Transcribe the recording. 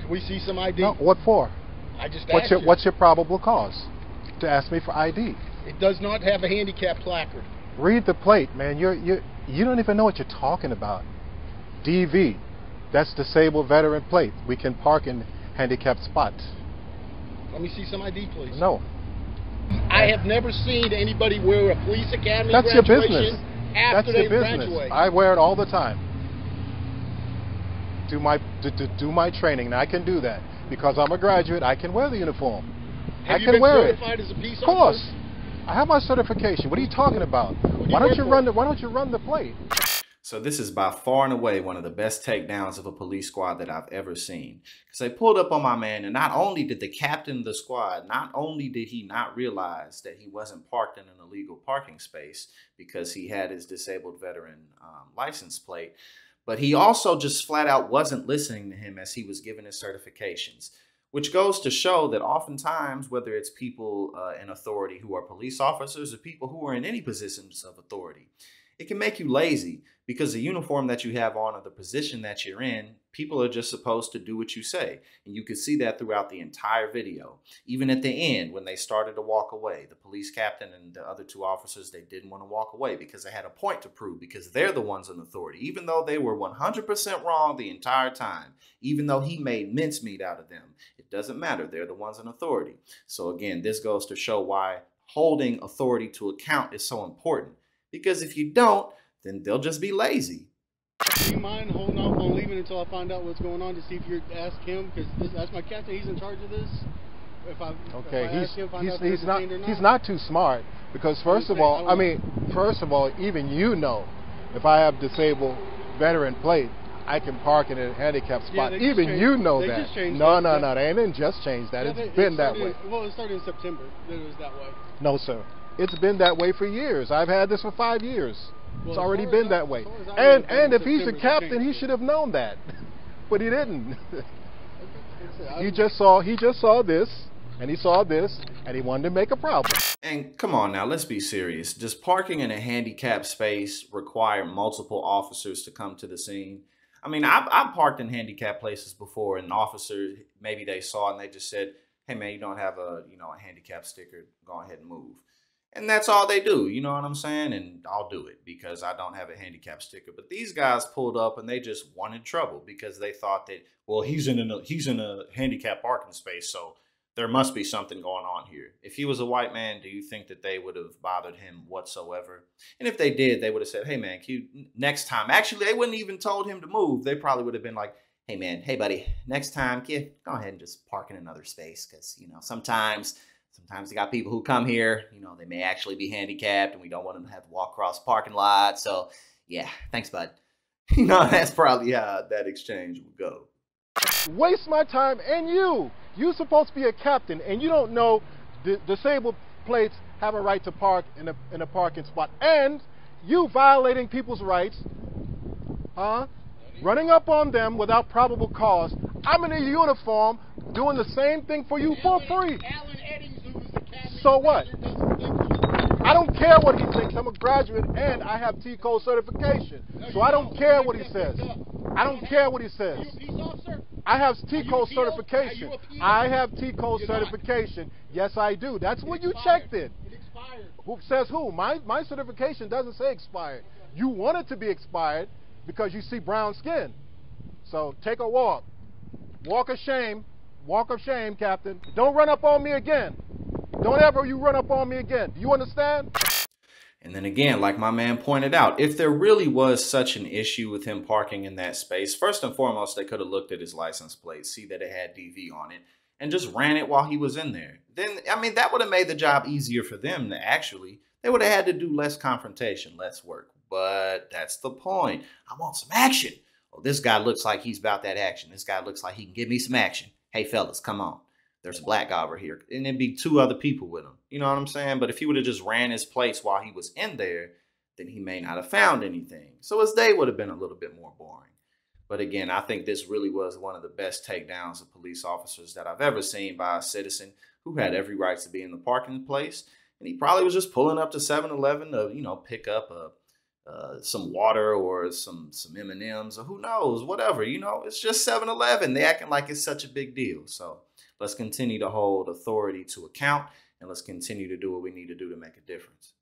Can we see some ID? No, what for? I just asked you. What's your probable cause to ask me for ID? It does not have a handicap placard. Read the plate, man. You don't even know what you're talking about. DV, that's disabled veteran plate. We can park in handicapped spots. Let me see some ID, please. No. I have never seen anybody wear a police academy That's your graduation business. after That's they your business. graduate. I wear it all the time. Do my training, and I can do that because I'm a graduate. I can wear the uniform. Have I you can been wear it. certified as a peace Of course. officer? I have my certification. What are you talking about? Why don't you run the plate? So this is by far and away one of the best takedowns of a police squad that I've ever seen. Because they pulled up on my man, and not only did the captain of the squad, not only did he not realize that he wasn't parked in an illegal parking space because he had his disabled veteran license plate, but he also just flat out wasn't listening to him as he was giving his certifications. Which goes to show that oftentimes, whether it's people in authority who are police officers or people who are in any positions of authority, it can make you lazy because the uniform that you have on or the position that you're in, people are just supposed to do what you say. And you could see that throughout the entire video. Even at the end, when they started to walk away, the police captain and the other two officers, they didn't want to walk away because they had a point to prove because they're the ones in authority, even though they were 100% wrong the entire time, even though he made mincemeat out of them. It doesn't matter. They're the ones in authority. So again, this goes to show why holding authority to account is so important. Because if you don't, then they'll just be lazy. Do you mind holding off on leaving until I find out what's going on to see if you ask him? Because that's my captain. He's in charge of this. He's not too smart because first of all, even you know, if I have disabled veteran plate, I can park in a handicapped spot. Yeah, even you know that. No, they didn't just change that. Yeah, it's been that way. Well, it started in September. It was that way. No, sir. It's been that way for years. I've had this for 5 years. Well, it's already been that way. And if he's a captain, he should have known that, but he didn't. He just saw this, and he saw this, and he wanted to make a problem. And come on now, let's be serious. Does parking in a handicapped space require multiple officers to come to the scene? I mean, I've parked in handicapped places before, and an officer, maybe they saw it and they just said, "Hey man, you don't have a handicap sticker. Go ahead and move." And that's all they do, you know what I'm saying? And I'll do it because I don't have a handicap sticker. But these guys pulled up and they just wanted trouble because they thought that, well, he's in a handicap parking space, so there must be something going on here. If he was a white man, do you think that they would have bothered him whatsoever? And if they did, they would have said, "Hey man, next time." Actually, they wouldn't even told him to move. They probably would have been like, "Hey man, hey buddy, next time, go ahead and just park in another space because sometimes you got people who come here, they may actually be handicapped and we don't want them to have to walk across the parking lot. So yeah, thanks, bud." That's probably how that exchange would go. Waste my time and you're supposed to be a captain and you don't know disabled plates have a right to park in a parking spot. And you violating people's rights, running up on them without probable cause. I'm in a uniform doing the same thing for you for free. So what? I don't care what he thinks. I'm a graduate and I have T-code certification. So I don't care what he says. I don't care what he says. I have T-code certification. I have T-code certification. Yes, I do. That's what you checked it. Who says who? My certification doesn't say expired. You want it to be expired because you see brown skin. So take a walk. Walk of shame. Walk of shame, Captain. Don't run up on me again. Don't ever you run up on me again. Do you understand? And then again, like my man pointed out, if there really was such an issue with him parking in that space, first and foremost, they could have looked at his license plate, see that it had DV on it, and just ran it while he was in there. Then, that would have made the job easier for them they would have had to do less confrontation, less work. But that's the point. I want some action. Oh, this guy looks like he's about that action. This guy looks like he can give me some action. Hey, fellas, come on. There's a black guy over here. And there'd be 2 other people with him. You know what I'm saying? But if he would have just ran his place while he was in there, then he may not have found anything. So his day would have been a little bit more boring. But again, I think this really was one of the best takedowns of police officers that I've ever seen by a citizen who had every right to be in the parking place. And he probably was just pulling up to 7-Eleven to, pick up some water or some M&Ms or who knows, whatever. You know, it's just 7-Eleven. They acting like it's such a big deal. So let's continue to hold authority to account, and let's continue to do what we need to do to make a difference.